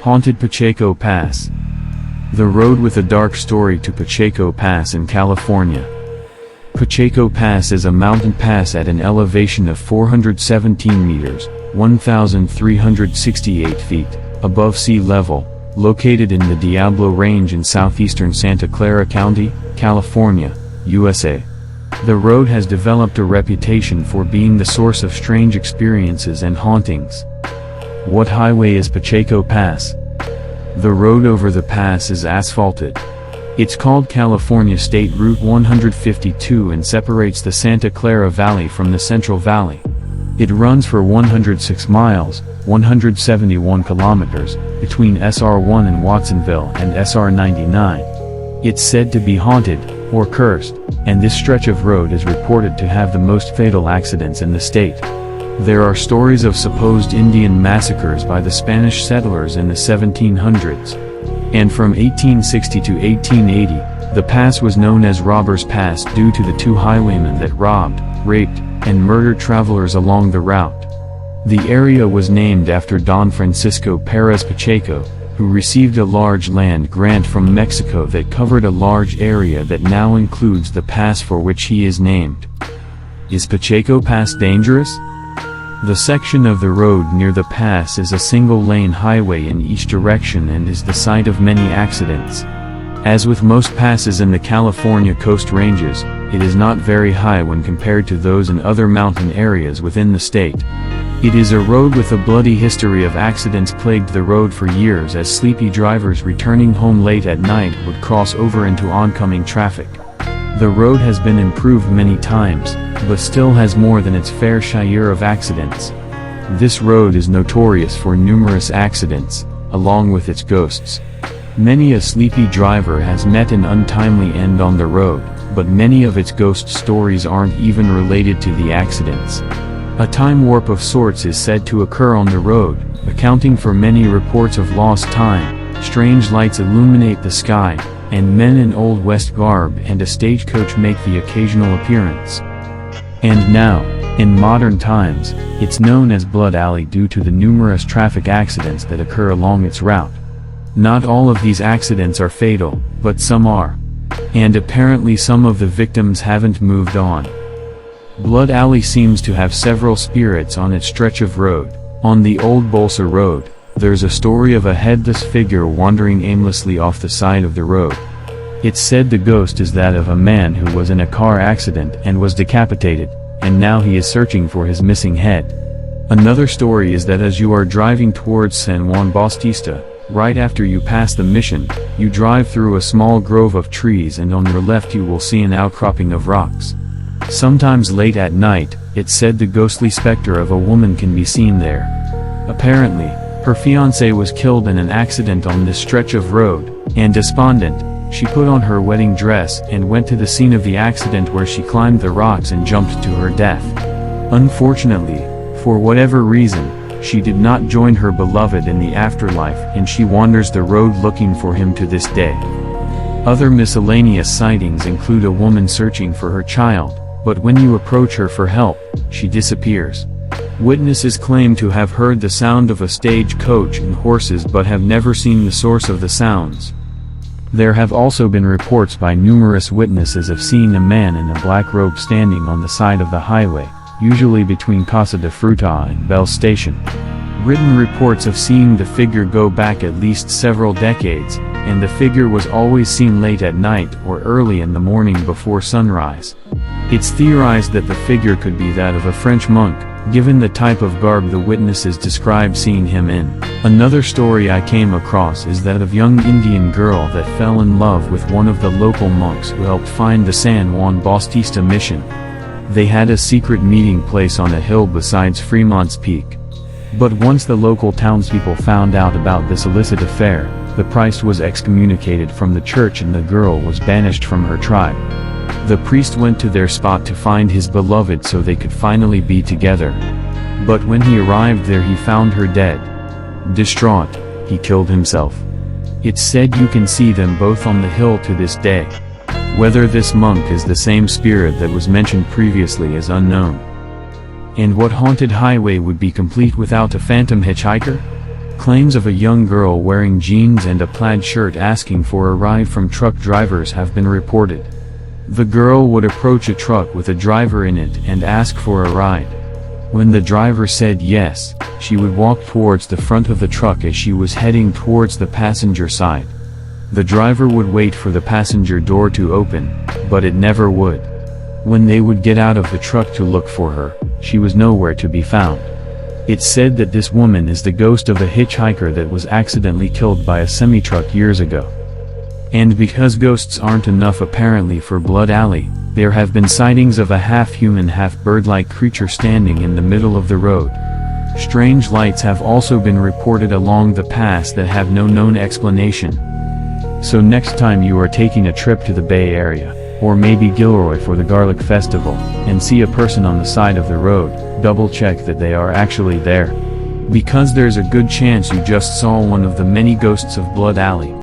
Haunted Pacheco Pass. The road with a dark story to Pacheco Pass in California. Pacheco Pass is a mountain pass at an elevation of 417 meters, 1,368 feet, above sea level, located in the Diablo Range in southeastern Santa Clara County, California, USA. The road has developed a reputation for being the source of strange experiences and hauntings. What highway is Pacheco Pass? The road over the pass is asphalted. It's called California State Route 152 and separates the Santa Clara Valley from the Central Valley. It runs for 106 miles, 171 kilometers, between SR1 and Watsonville and SR 99. It's said to be haunted, or cursed, and this stretch of road is reported to have the most fatal accidents in the state. There are stories of supposed Indian massacres by the Spanish settlers in the 1700s. And from 1860 to 1880, the pass was known as Robbers Pass due to the two highwaymen that robbed, raped, and murdered travelers along the route. The area was named after Don Francisco Perez Pacheco, who received a large land grant from Mexico that covered a large area that now includes the pass for which he is named. Is Pacheco Pass dangerous? The section of the road near the pass is a single-lane highway in each direction and is the site of many accidents. As with most passes in the California coast ranges, it is not very high when compared to those in other mountain areas within the state. It is a road with a bloody history of accidents plagued the road for years as sleepy drivers returning home late at night would cross over into oncoming traffic. The road has been improved many times, but still has more than its fair share of accidents. This road is notorious for numerous accidents, along with its ghosts. Many a sleepy driver has met an untimely end on the road, but many of its ghost stories aren't even related to the accidents. A time warp of sorts is said to occur on the road, accounting for many reports of lost time. Strange lights illuminate the sky, and men in Old West garb and a stagecoach make the occasional appearance. And now, in modern times, it's known as Blood Alley due to the numerous traffic accidents that occur along its route. Not all of these accidents are fatal, but some are. And apparently some of the victims haven't moved on. Blood Alley seems to have several spirits on its stretch of road. On the Old Bolsa Road, there's a story of a headless figure wandering aimlessly off the side of the road. It's said the ghost is that of a man who was in a car accident and was decapitated, and now he is searching for his missing head. Another story is that as you are driving towards San Juan Bautista, right after you pass the mission, you drive through a small grove of trees and on your left you will see an outcropping of rocks. Sometimes late at night, it's said the ghostly specter of a woman can be seen there. Apparently, her fiancé was killed in an accident on this stretch of road, and despondent, she put on her wedding dress and went to the scene of the accident where she climbed the rocks and jumped to her death. Unfortunately, for whatever reason, she did not join her beloved in the afterlife and she wanders the road looking for him to this day. Other miscellaneous sightings include a woman searching for her child, but when you approach her for help, she disappears. Witnesses claim to have heard the sound of a stagecoach and horses but have never seen the source of the sounds. There have also been reports by numerous witnesses of seeing a man in a black robe standing on the side of the highway, usually between Casa de Fruta and Bell Station. Written reports of seeing the figure go back at least several decades, and the figure was always seen late at night or early in the morning before sunrise. It's theorized that the figure could be that of a French monk, given the type of garb the witnesses described seeing him in. Another story I came across is that of a young Indian girl that fell in love with one of the local monks who helped find the San Juan Bautista mission. They had a secret meeting place on a hill besides Fremont's Peak. But once the local townspeople found out about this illicit affair, the priest was excommunicated from the church and the girl was banished from her tribe. The priest went to their spot to find his beloved so they could finally be together. But when he arrived there he found her dead. Distraught, he killed himself. It's said you can see them both on the hill to this day. Whether this monk is the same spirit that was mentioned previously is unknown. And what haunted highway would be complete without a phantom hitchhiker? Claims of a young girl wearing jeans and a plaid shirt asking for a ride from truck drivers have been reported. The girl would approach a truck with a driver in it and ask for a ride. When the driver said yes, she would walk towards the front of the truck as she was heading towards the passenger side. The driver would wait for the passenger door to open, but it never would. When they would get out of the truck to look for her, she was nowhere to be found. It's said that this woman is the ghost of a hitchhiker that was accidentally killed by a semi-truck years ago. And because ghosts aren't enough apparently for Blood Alley, there have been sightings of a half-human half-bird-like creature standing in the middle of the road. Strange lights have also been reported along the pass that have no known explanation. So next time you are taking a trip to the Bay Area, or maybe Gilroy for the Garlic Festival, and see a person on the side of the road, double check that they are actually there. Because there's a good chance you just saw one of the many ghosts of Blood Alley.